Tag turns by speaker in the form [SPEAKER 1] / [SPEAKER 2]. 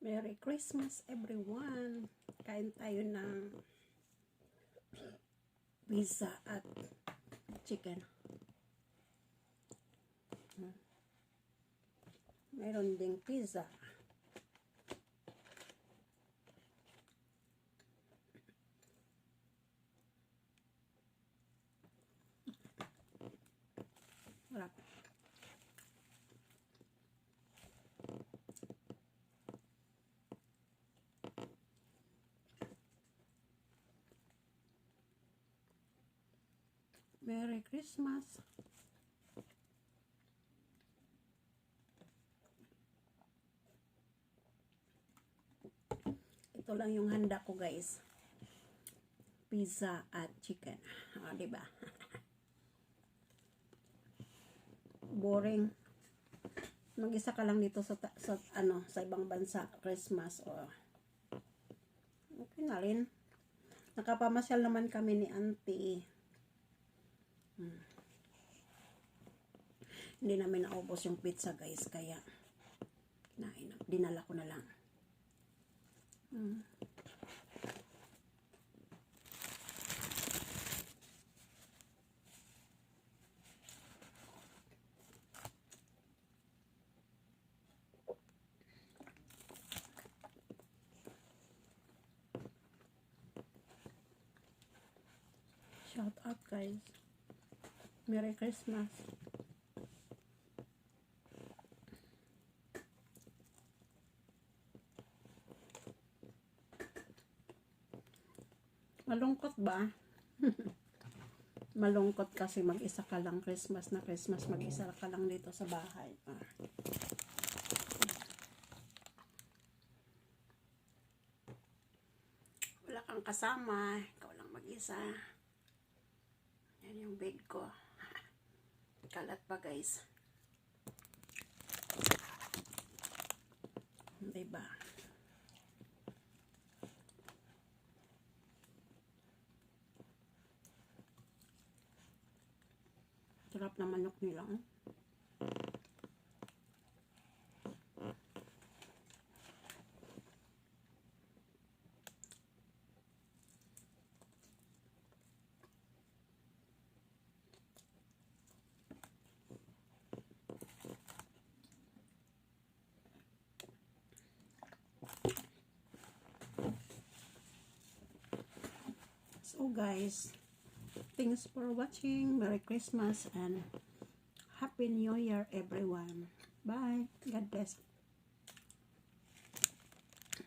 [SPEAKER 1] Merry Christmas everyone! Kain tayo ng pizza at chicken. Meron ding pizza. Sarap. Merry Christmas! Ito lang yung handa ko, guys. Pizza at chicken. O, diba? Boring. Mag-isa ka lang dito sa ibang bansa, Christmas. O, okay na rin. Nakapamasyal naman kami ni auntie. Hindi namin naubos yung pizza, guys, kaya dinala ko na lang. Shout out, guys. Merry Christmas. Malungkot ba? Malungkot kasi mag-isa ka lang Christmas na Christmas. Mag-isa ka lang dito sa bahay. Wala kang kasama. Ikaw lang mag-isa. Yan yung bed ko. Kalat pa, guys. Diba? Sarap na manok nila. So guys, thanks for watching. Merry Christmas and Happy New Year everyone. Bye. God bless.